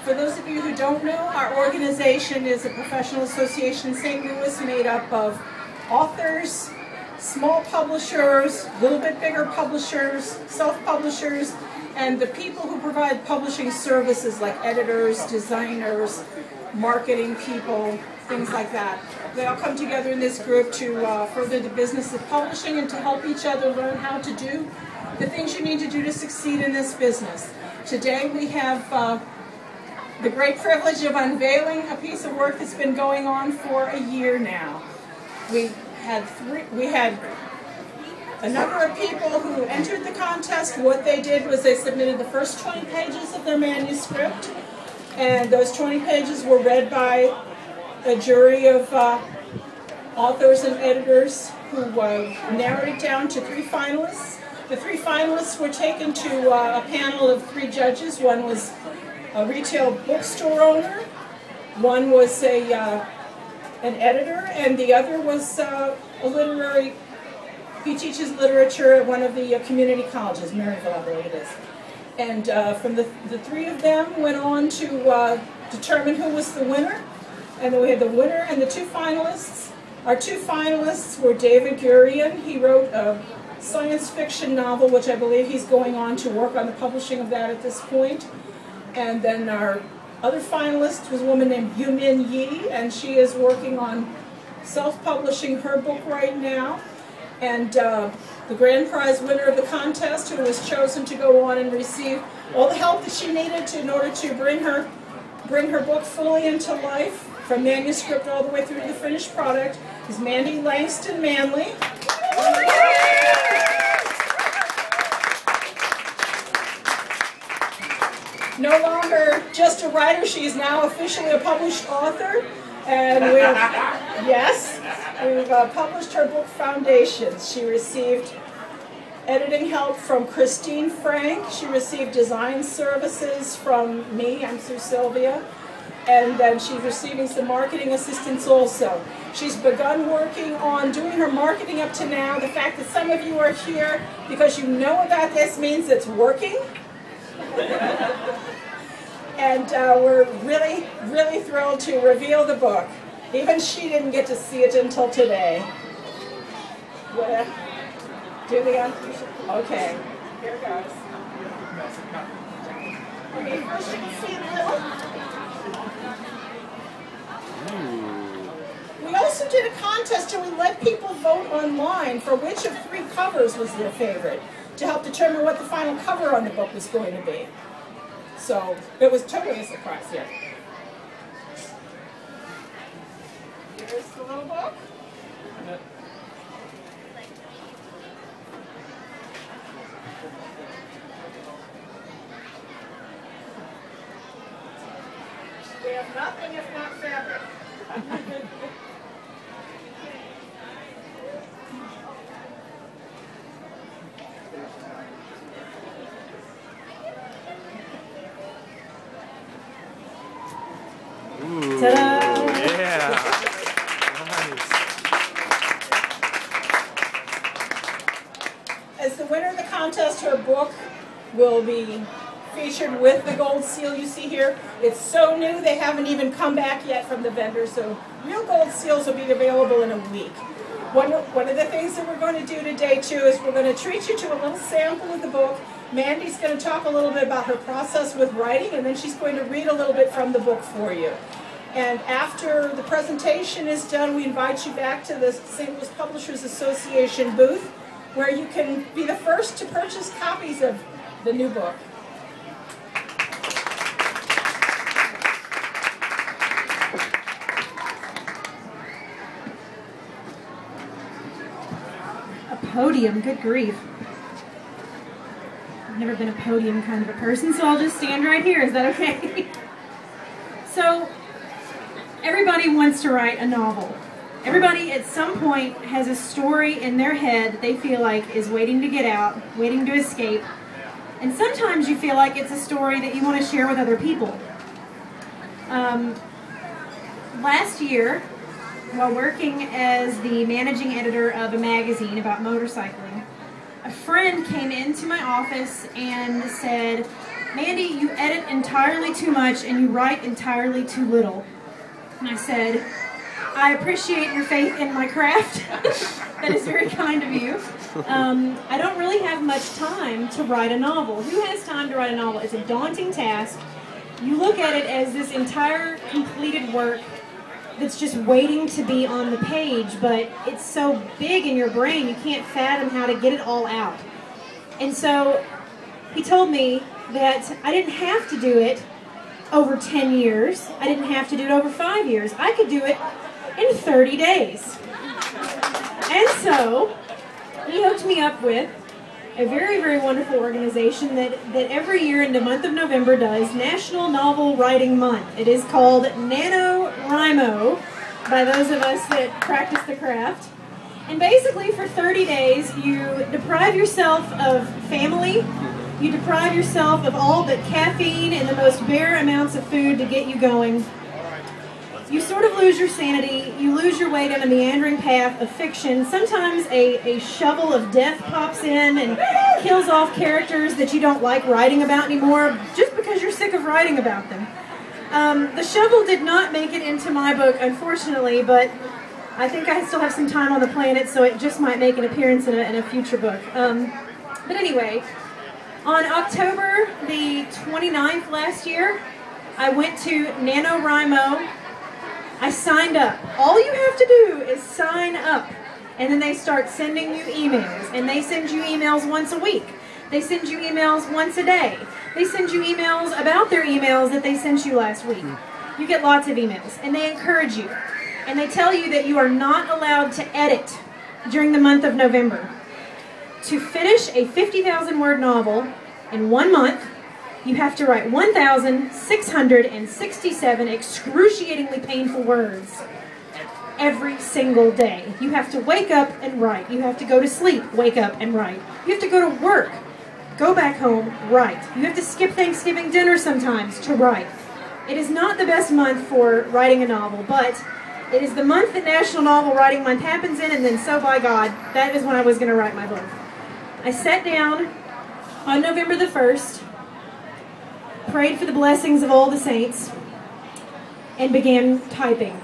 For those of you who don't know, our organization is a professional association in St. Louis made up of authors, small publishers, a little bit bigger publishers, self-publishers, and the people who provide publishing services like editors, designers, marketing people, things like that. They all come together in this group to further the business of publishing and to help each other learn how to do the things you need to do to succeed in this business. Today we have the great privilege of unveiling a piece of work that's been going on for a year now. We had a number of people who entered the contest. What they did was they submitted the first 20 pages of their manuscript, and those 20 pages were read by a jury of authors and editors who narrowed it down to 3 finalists. The 3 finalists were taken to a panel of 3 judges. One was a retail bookstore owner, one was an editor, and the other was a literary. He teaches literature at one of the community colleges, Maryville, I believe it is. And from the 3 of them went on to determine who was the winner. And then we had the winner and the 2 finalists. Our 2 finalists were David Gurian. He wrote a science fiction novel, which I believe he's going on to work on the publishing of that at this point. And then our other finalist was a woman named Yumin Yi, and she is working on self-publishing her book right now. And the grand prize winner of the contest, who was chosen to go on and receive all the help that she needed in order to bring her book fully into life, from manuscript all the way through to the finished product, is Mandy Langston Manley. No longer just a writer, she is now officially a published author. And we've published her book, Foundations. She received editing help from Christine Frank. She received design services from me, I'm Sue Sylvia. And then she's receiving some marketing assistance also. She's begun working on doing her marketing up to now. The fact that some of you are here because you know about this means it's working. And we're really, really thrilled to reveal the book. Even she didn't get to see it until today. Do the okay, here it goes. Okay, first you can see a little. We also did a contest and we let people vote online for which of 3 covers was their favorite, to help determine what the final cover on the book was going to be. So it was totally a surprise here. Here's the little book. We have nothing if not fabric. Ta-da! Yeah! Nice. As the winner of the contest, her book will be featured with the gold seal you see here. It's so new they haven't even come back yet from the vendor, so real gold seals will be available in a week. One of the things that we're going to do today too is we're going to treat you to a little sample of the book. Mandy's going to talk a little bit about her process with writing, and then she's going to read a little bit from the book for you. And after the presentation is done, we invite you back to the St. Louis Publishers Association booth, where you can be the first to purchase copies of the new book. A podium, good grief. I've never been a podium kind of a person, so I'll just stand right here. Is that okay? So, everybody wants to write a novel. Everybody at some point has a story in their head that they feel like is waiting to get out, waiting to escape. And sometimes you feel like it's a story that you want to share with other people. Last year, while working as the managing editor of a magazine about motorcycling, a friend came into my office and said, Mandy, you edit entirely too much and you write entirely too little. And I said, I appreciate your faith in my craft. That is very kind of you. I don't really have much time to write a novel. Who has time to write a novel? It's a daunting task. You look at it as this entire completed work that's just waiting to be on the page, but it's so big in your brain you can't fathom how to get it all out. And so he told me that I didn't have to do it over 10 years. I didn't have to do it over 5 years. I could do it in 30 days. And so he hooked me up with a very, very wonderful organization that every year in the month of November does National Novel Writing Month. It is called NaNoWriMo, by those of us that practice the craft. And basically for 30 days you deprive yourself of family, you deprive yourself of all but caffeine and the most bare amounts of food to get you going. You sort of lose your sanity, you lose your way down a meandering path of fiction. Sometimes a shovel of death pops in and kills off characters that you don't like writing about anymore just because you're sick of writing about them. The shovel did not make it into my book, unfortunately, but I think I still have some time on the planet, so it just might make an appearance in a future book. But anyway, on October the 29th last year, I went to NaNoWriMo. I signed up. All you have to do is sign up, and then they start sending you emails, and they send you emails once a week. They send you emails once a day. They send you emails about their emails that they sent you last week. You get lots of emails, and they encourage you, and they tell you that you are not allowed to edit during the month of November. To finish a 50,000-word novel in 1 month, you have to write 1,667 excruciatingly painful words every single day. You have to wake up and write. You have to go to sleep, wake up and write. You have to go to work, go back home, write. You have to skip Thanksgiving dinner sometimes to write. It is not the best month for writing a novel, but it is the month that National Novel Writing Month happens in, and then so by God, that is when I was going to write my book. I sat down on November the 1st, prayed for the blessings of all the saints, and began typing.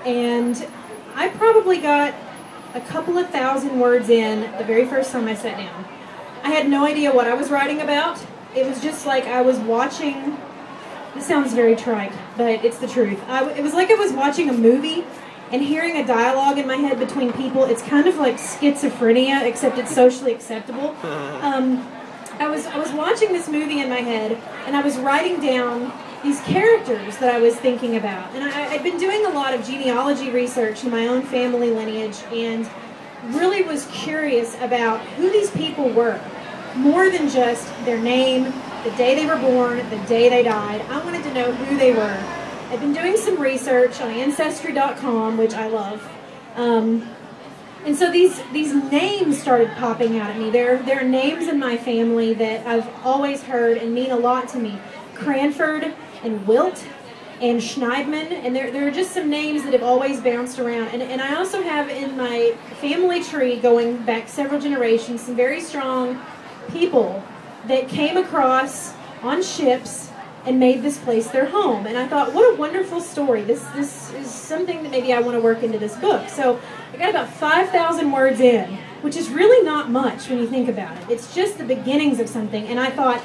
And I probably got a couple of thousand words in the very first time I sat down. I had no idea what I was writing about. It was just like I was watching, this sounds very trite, but it's the truth. It was like I was watching a movie and hearing a dialogue in my head between people. It's kind of like schizophrenia, except it's socially acceptable. I was watching this movie in my head, and I was writing down these characters that I was thinking about. And I'd been doing a lot of genealogy research in my own family lineage, and really was curious about who these people were, more than just their name, the day they were born, the day they died. I wanted to know who they were. I've been doing some research on Ancestry.com, which I love. And so these names started popping out at me. There are names in my family that I've always heard and mean a lot to me. Cranford and Wilt and Schneidman, and there are just some names that have always bounced around. And I also have in my family tree, going back several generations, some very strong people that came across on ships and made this place their home. And I thought, what a wonderful story. This is something that maybe I want to work into this book. So I got about 5,000 words in, which is really not much when you think about it. It's just the beginnings of something. And I thought,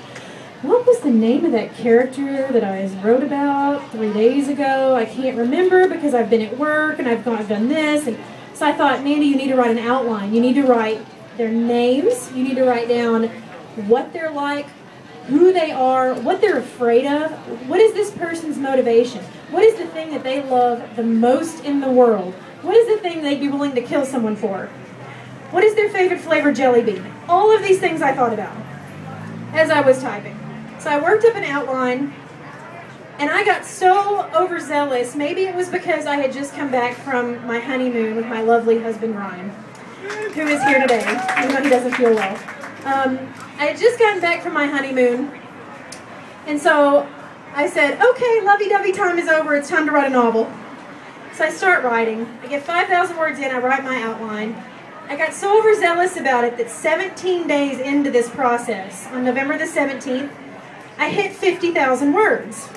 what was the name of that character that I wrote about 3 days ago? I can't remember because I've been at work and I've done this. And so I thought, Mandy, you need to write an outline. You need to write their names. You need to write down what they're like, who they are, what they're afraid of. What is this person's motivation? What is the thing that they love the most in the world? What is the thing they'd be willing to kill someone for? What is their favorite flavored jelly bean? All of these things I thought about as I was typing. So I worked up an outline, and I got so overzealous. Maybe it was because I had just come back from my honeymoon with my lovely husband, Ryan, who is here today, even though he doesn't feel well. I had just gotten back from my honeymoon, and so I said, okay, lovey-dovey time is over, it's time to write a novel. So I start writing. I get 5,000 words in, I write my outline. I got so overzealous about it that 17 days into this process, on November the 17th, I hit 50,000 words.